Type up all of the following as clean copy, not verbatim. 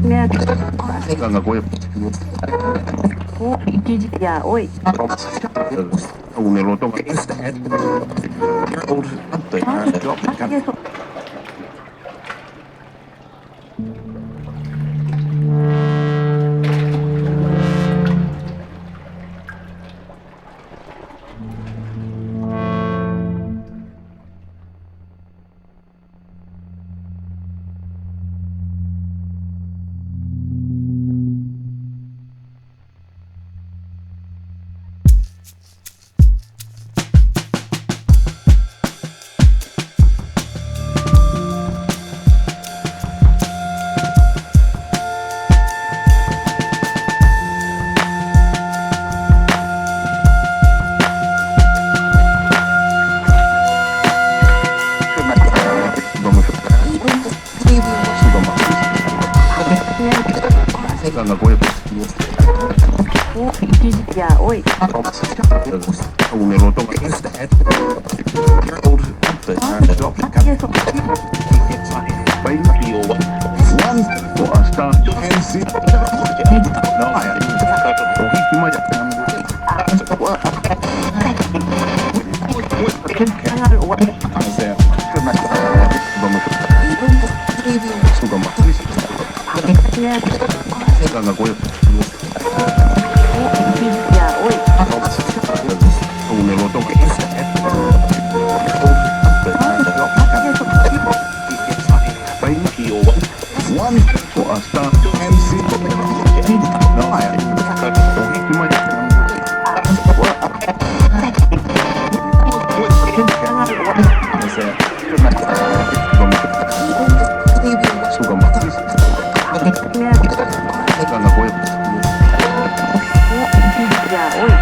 Ganga Goya. Ya, oi. Un eloto. Ganga Goya. Ya, oi. Un eloto. Ganga Goya. Ya, oi. Un eloto. Ganga Goya. Ya, oi.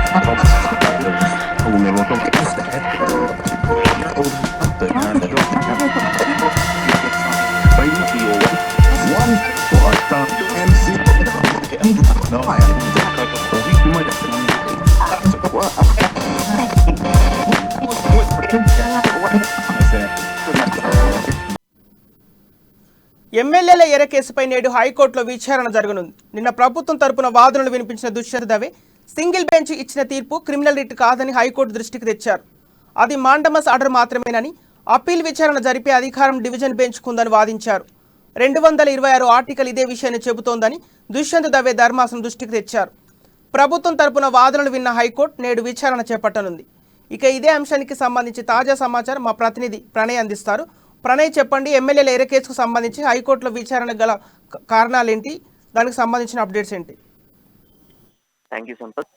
Un eloto. ఎమ్మెల్యేల ఎర కేసుపై నేడు హైకోర్టులో విచారణ జరగనుంది. నిన్న ప్రభుత్వం తరపున వాదనలు వినిపించిన దుష్యంత్ దవే సింగిల్ బెంచ్ ఇచ్చిన తీర్పు క్రిమినల్ రిట్ కాదని హైకోర్టు దృష్టికి తెచ్చారు. అది మాండమస్ ఆర్డర్ మాత్రమేనని, అప్పీల్ విచారణ జరిపే అధికారం డివిజన్ బెంచ్కుందని వాదించారు. 226 ఆర్టికల్ ఇదే విషయాన్ని చెబుతోందని దుష్యంత్ దవే ధర్మాసనం దృష్టికి తెచ్చారు. ప్రభుత్వం తరపున వాదనలు విన్న హైకోర్టు నేడు విచారణ చేపట్టనుంది. ఇక ఇదే అంశానికి సంబంధించి తాజా సమాచారం మా ప్రతినిధి ప్రణయ్ అందిస్తారు. ప్రణయ్, చెప్పండి, ఎమ్మెల్యేల ఎర కేసుకు సంబంధించి హైకోర్టులో విచారణ గల కారణాలేంటి, దానికి సంబంధించిన అప్డేట్స్ ఏంటి? Thank you Sampath.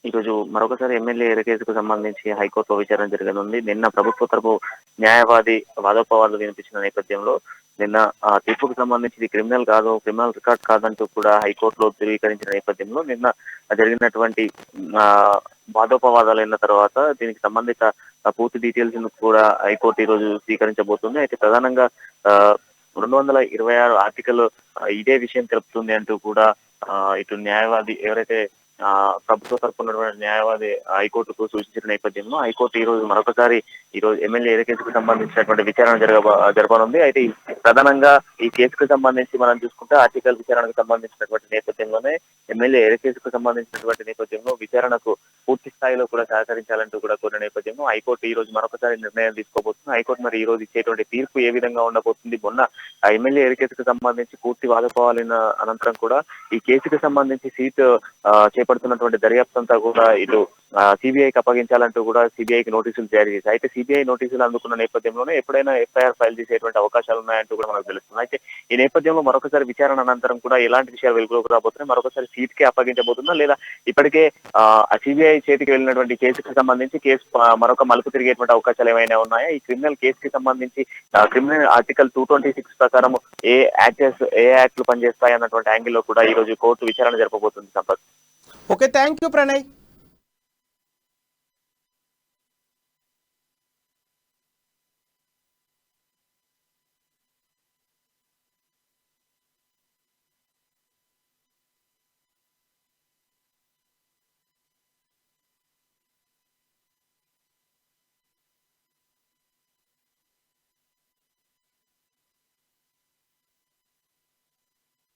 ఈరోజు మరొకసారి ఎమ్మెల్యే ఎర కేసుకు సంబంధించి హైకోర్టులో విచారణ జరగనుంది. నిన్న ప్రభుత్వ తరపు న్యాయవాది వాదోపవాదాలు వినిపించిన నేపథ్యంలో నిన్న తీర్పుకు సంబంధించి ఇది క్రిమినల్ రికార్డ్ కాదంటూ కూడా హైకోర్టులో ధృవీకరించిన నేపథ్యంలో నిన్న జరిగినటువంటి వాదోపవాదాలు అయిన తర్వాత దీనికి సంబంధిత పూర్తి డీటెయిల్స్ కూడా హైకోర్టు ఈ రోజు స్వీకరించబోతుంది. అయితే ప్రధానంగా 226 ఆర్టికల్ ఇదే విషయం తెలుపుతుంది అంటూ కూడా ఇటు న్యాయవాది ఎవరైతే ప్రభుత్వ తరపున న్యాయవాది హైకోర్టుకు సూచించిన నేపథ్యంలో హైకోర్టు ఈ రోజు మరొకసారి ఎమ్మెల్యే ఎర కేసుకు సంబంధించినటువంటి విచారణ జరపనుంది. అయితే ప్రధానంగా ఈ కేసుకు సంబంధించి మనం చూసుకుంటే ఆర్టికల్ విచారణకు సంబంధించినటువంటి నేపథ్యంలోనే ఎమ్మెల్యే ఎర కేసుకు సంబంధించినటువంటి నేపథ్యంలో విచారణకు పూర్తి స్థాయిలో కూడా సహకరించాలంటూ కూడా కోరిన నేపథ్యంలో హైకోర్టు ఈ రోజు మరొకసారి నిర్ణయం తీసుకోబోతుంది. హైకోర్టు మరి ఈ రోజు ఇచ్చేటువంటి తీర్పు ఏ విధంగా ఉండబోతుంది, మొన్న ఆ ఎమ్మెల్యే ఎర కేసుకు సంబంధించి పూర్తి వాదోపవాదాల అనంతరం కూడా ఈ కేసుకు సంబంధించి చేపడుతున్నటువంటి దర్యాప్తు అంతా కూడా ఇటు సిబిఐకి అప్పగించాలంటూ కూడా సిబిఐకి నోటీసులు జారీ చేశారు. అయితే సిబిఐ నోటీసులు అందుకున్న నేపథ్యంలోనే ఎప్పుడైనా ఎఫ్ఐఆర్ ఫైల్ చేసేటువంటి అవకాశాలు ఉన్నాయంటూ కూడా మనకు తెలుస్తుంది. అయితే ఈ నేపథ్యంలో మరొకసారి విచారణ అనంతరం కూడా ఎలాంటి విషయాలు వెలుగులోకి రాబోతున్నాయి, మరొకసారి సీట్కే అప్పగించబోతుందా లేదా ఇప్పటికే సిబిఐ చేతికి వెళ్ళినటువంటి కేసుకు సంబంధించి మరొక మలుపు తిరిగేటువంటి అవకాశాలు ఏమైనా ఉన్నాయా? ఈ క్రిమినల్ కేసుకి సంబంధించి క్రిమినల్ ఆర్టికల్ 226 ప్రకారం ఏ యాక్ట్లు పనిచేస్తాయి అన్నటువంటి యాంగిల్లో కూడా ఈ రోజు కోర్టు విచారణ జరపబోతుంది. Sampath. Okay, thank you Pranay.